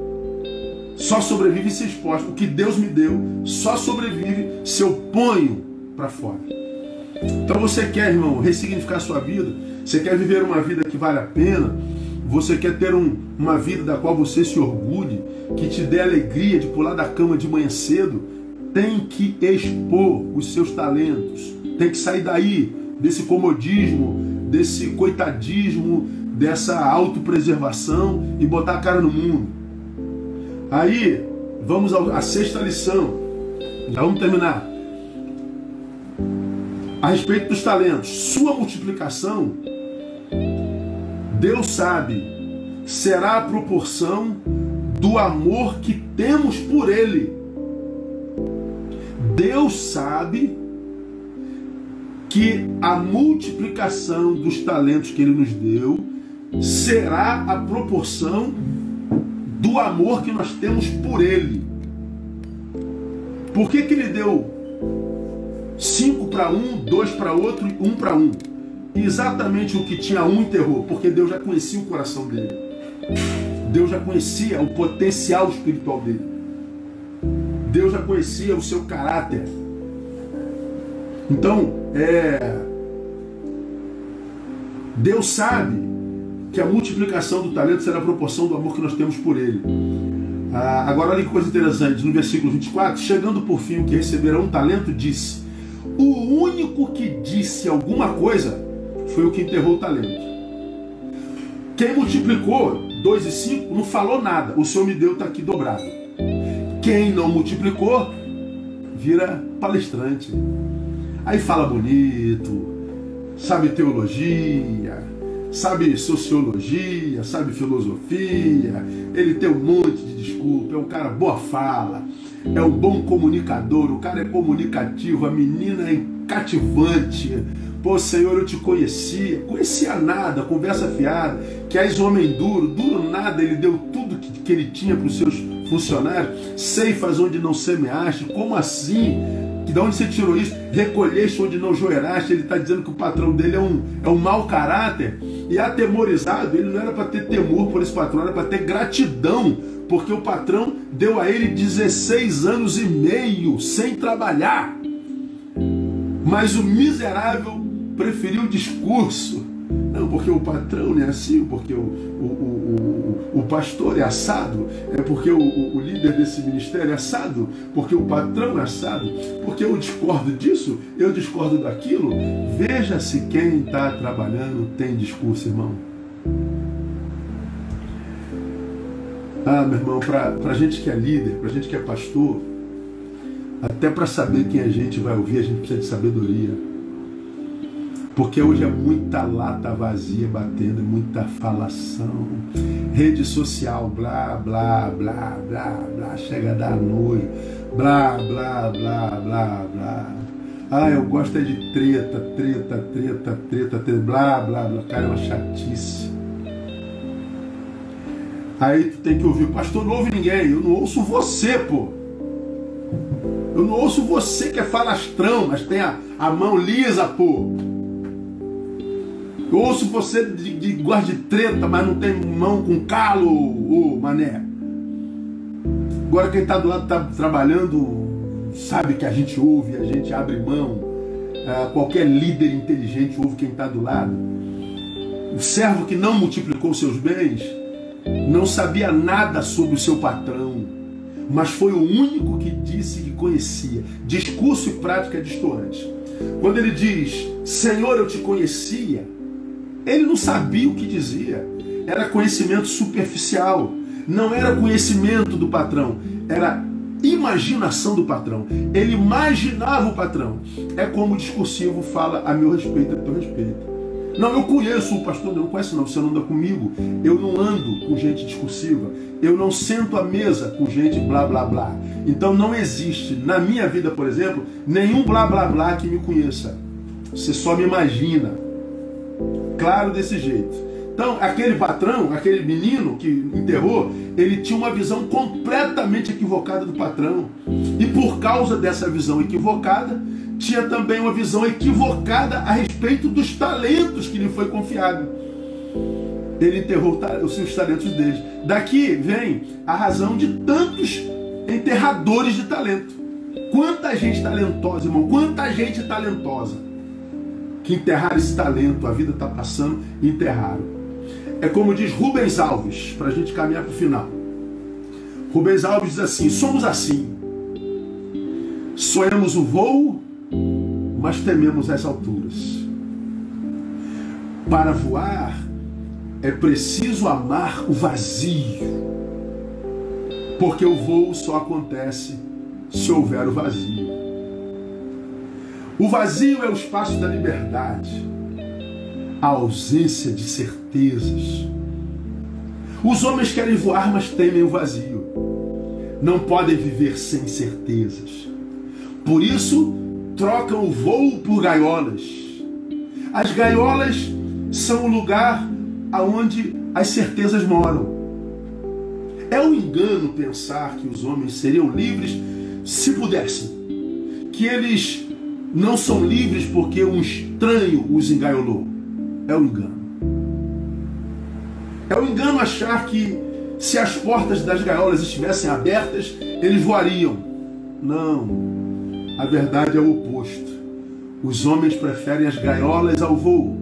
só sobrevivem se expostos. O que Deus me deu só sobrevive se eu ponho para fora. Então você quer, irmão, ressignificar a sua vida? Você quer viver uma vida que vale a pena? Você quer ter uma vida da qual você se orgulhe, que te dê alegria de pular da cama de manhã cedo? Tem que expor os seus talentos. Tem que sair daí, desse comodismo, desse coitadismo, dessa autopreservação e botar a cara no mundo. Aí, vamos à sexta lição. Já vamos terminar. A respeito dos talentos. Sua multiplicação, Deus sabe, será a proporção do amor que temos por Ele. Deus sabe que a multiplicação dos talentos que Ele nos deu será a proporção do amor que nós temos por Ele. Por que Ele deu 5 para um, 2 para outro e 1 para um? Exatamente o que tinha um enterrou, porque Deus já conhecia o coração dele. Deus já conhecia o potencial espiritual dele. Deus já conhecia o seu caráter. Então, Deus sabe que a multiplicação do talento será a proporção do amor que nós temos por Ele. Agora olha que coisa interessante, no versículo 24, chegando por fim o que receberá um talento, disse: o único que disse alguma coisa foi o que enterrou o talento. Quem multiplicou 2 e 5 não falou nada, o Senhor me deu, está aqui dobrado. Quem não multiplicou vira palestrante. Aí fala bonito, sabe teologia, sabe sociologia, sabe filosofia, ele tem um monte de desculpa, é um cara boa fala, é um bom comunicador, o cara é comunicativo, a menina é cativante. Pô, Senhor, eu te conhecia nada, conversa fiada, que és homem duro nada, ele deu tudo que ele tinha para os seus funcionários, ceifas onde não semeaste. Como assim? De onde você tirou isso? Recolheste onde não joeraste. Ele está dizendo que o patrão dele é um mau caráter, e atemorizado, ele não era para ter temor por esse patrão, era para ter gratidão, porque o patrão deu a ele 16 anos e meio sem trabalhar. Mas o miserável preferiu o discurso. Não, porque o patrão é assim, porque o pastor é assado, é porque o líder desse ministério é assado, porque o patrão é assado, porque eu discordo disso, eu discordo daquilo. Veja se quem está trabalhando tem discurso, irmão. Meu irmão, para a gente que é líder, para a gente que é pastor, até para saber quem a gente vai ouvir, a gente precisa de sabedoria. Porque hoje é muita lata vazia batendo, muita falação. Rede social, blá, blá, blá, blá, blá, chega a dar nojo, blá, blá, blá, blá, blá. Eu gosto é de treta, blá, blá, blá. Cara, é uma chatice. Aí tu tem que ouvir: pastor, não ouve ninguém. Eu não ouço você, pô. Eu não ouço você que é falastrão, mas tem a mão lisa, pô. Eu ouço você de gosta de treta, mas não tem mão com calo, mané. Agora quem está do lado está trabalhando, sabe que a gente ouve, a gente abre mão. Qualquer líder inteligente ouve quem está do lado. O servo que não multiplicou seus bens não sabia nada sobre o seu patrão, mas foi o único que disse que conhecia. Discurso e prática distantes. Quando ele diz: Senhor, eu te conhecia, ele não sabia o que dizia. Era conhecimento superficial. Não era conhecimento do patrão. Era imaginação do patrão. Ele imaginava o patrão. É como o discursivo fala a meu respeito, a teu respeito. Não, eu conheço o pastor, não conhece não, você não anda comigo. Eu não ando com gente discursiva. Eu não sento à mesa com gente blá blá blá. Então não existe na minha vida, por exemplo, nenhum blá blá blá que me conheça. Você só me imagina. Claro, desse jeito. Então, aquele patrão, aquele menino que enterrou, ele tinha uma visão completamente equivocada do patrão. E por causa dessa visão equivocada, tinha também uma visão equivocada a respeito dos talentos que lhe foi confiado. Ele enterrou os seus talentos dele. Daqui vem a razão de tantos enterradores de talento. Quanta gente talentosa, irmão, quanta gente talentosa que enterraram esse talento, a vida está passando e enterraram. É como diz Rubens Alves, para a gente caminhar para o final. Rubens Alves diz assim: somos assim. Sonhamos o voo, mas tememos as alturas. Para voar, é preciso amar o vazio. Porque o voo só acontece se houver o vazio. O vazio é o espaço da liberdade, a ausência de certezas. Os homens querem voar, mas temem o vazio. Não podem viver sem certezas. Por isso, trocam o voo por gaiolas. As gaiolas são o lugar onde as certezas moram. É um engano pensar que os homens seriam livres se pudessem. Que eles não são livres porque um estranho os engaiolou. É um engano. É um engano achar que se as portas das gaiolas estivessem abertas, eles voariam. Não. A verdade é o oposto. Os homens preferem as gaiolas ao voo.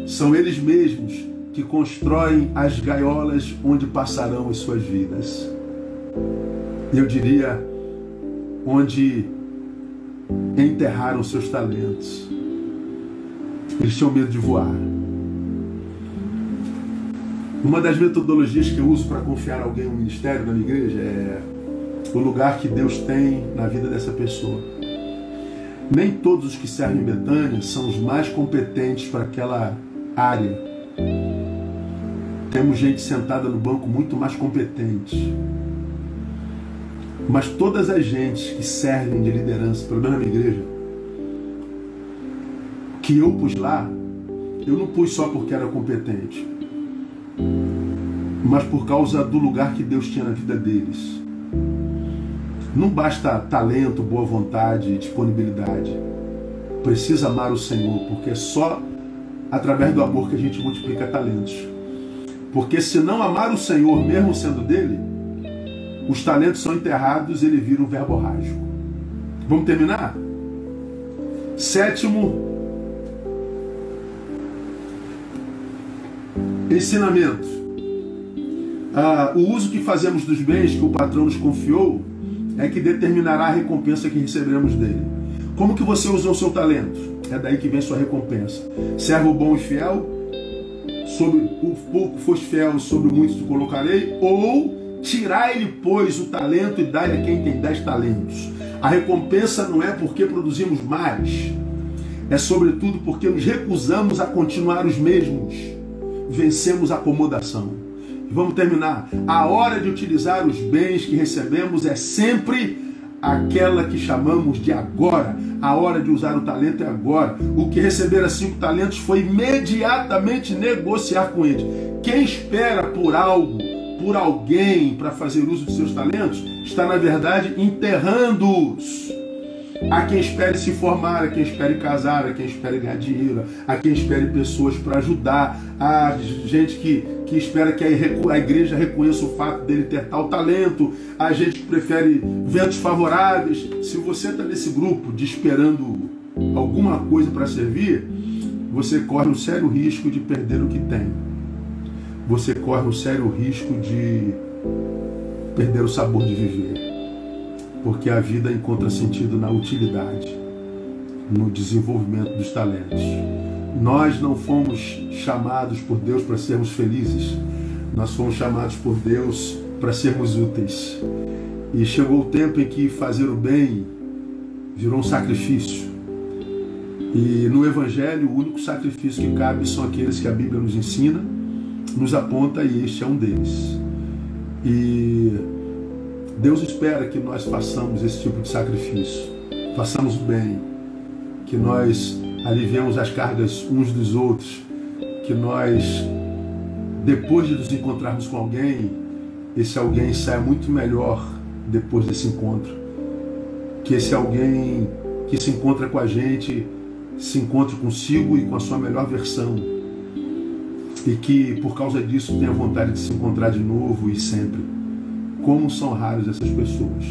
São eles mesmos que constroem as gaiolas onde passarão as suas vidas. Eu diria, onde enterraram seus talentos. Eles tinham medo de voar. Uma das metodologias que eu uso para confiar alguém no ministério, na minha igreja, é o lugar que Deus tem na vida dessa pessoa. Nem todos os que servem em Betânia são os mais competentes para aquela área. Temos gente sentada no banco muito mais competente. Mas todas as gentes que servem de liderança, pelo menos na minha igreja, que eu pus lá, eu não pus só porque era competente, mas por causa do lugar que Deus tinha na vida deles. Não basta talento, boa vontade e disponibilidade. Precisa amar o Senhor, porque é só através do amor que a gente multiplica talentos. Porque se não amar o Senhor, mesmo sendo dele, os talentos são enterrados e ele vira um verborrágico. Vamos terminar? Sétimo ensinamento. O uso que fazemos dos bens que o patrão nos confiou é que determinará a recompensa que receberemos dele. Como que você usou o seu talento? É daí que vem sua recompensa. Servo bom e fiel, sobre o pouco foste fiel, sobre o muito te colocarei, ou tirai-lhe, pois, o talento e dai-lhe a quem tem 10 talentos. A recompensa não é porque produzimos mais, é sobretudo porque nos recusamos a continuar os mesmos. Vencemos a acomodação. Vamos terminar. A hora de utilizar os bens que recebemos é sempre aquela que chamamos de agora. A hora de usar o talento é agora. O que recebera 5 talentos foi imediatamente negociar com eles. Quem espera por algo, por alguém para fazer uso de seus talentos, está na verdade enterrando-os. Há quem espere se formar, há quem espere casar, há quem espere ganhar dinheiro, há quem espere pessoas para ajudar, há gente que espera que a igreja reconheça o fato dele ter tal talento, há gente que prefere ventos favoráveis. Se você está nesse grupo de esperando alguma coisa para servir, você corre um sério risco de perder o que tem. Você corre um sério risco de perder o sabor de viver. Porque a vida encontra sentido na utilidade, no desenvolvimento dos talentos. Nós não fomos chamados por Deus para sermos felizes. Nós fomos chamados por Deus para sermos úteis. E chegou o tempo em que fazer o bem virou um sacrifício. E no Evangelho, o único sacrifício que cabe são aqueles que a Bíblia nos ensina, nos aponta, e este é um deles. E Deus espera que nós façamos esse tipo de sacrifício, façamos o bem, que nós aliviemos as cargas uns dos outros, que nós, depois de nos encontrarmos com alguém, esse alguém saia muito melhor depois desse encontro, que esse alguém que se encontra com a gente se encontre consigo e com a sua melhor versão, e que por causa disso tenha vontade de se encontrar de novo e sempre. Como são raras essas pessoas.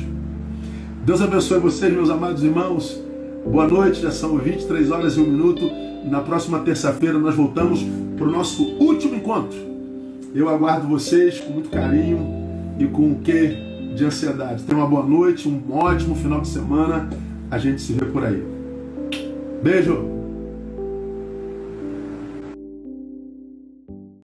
Deus abençoe vocês, meus amados irmãos. Boa noite, já são 23 horas e 1 minuto. Na próxima terça-feira nós voltamos para o nosso último encontro. Eu aguardo vocês com muito carinho e com um quê de ansiedade. Tenham uma boa noite, um ótimo final de semana. A gente se vê por aí. Beijo!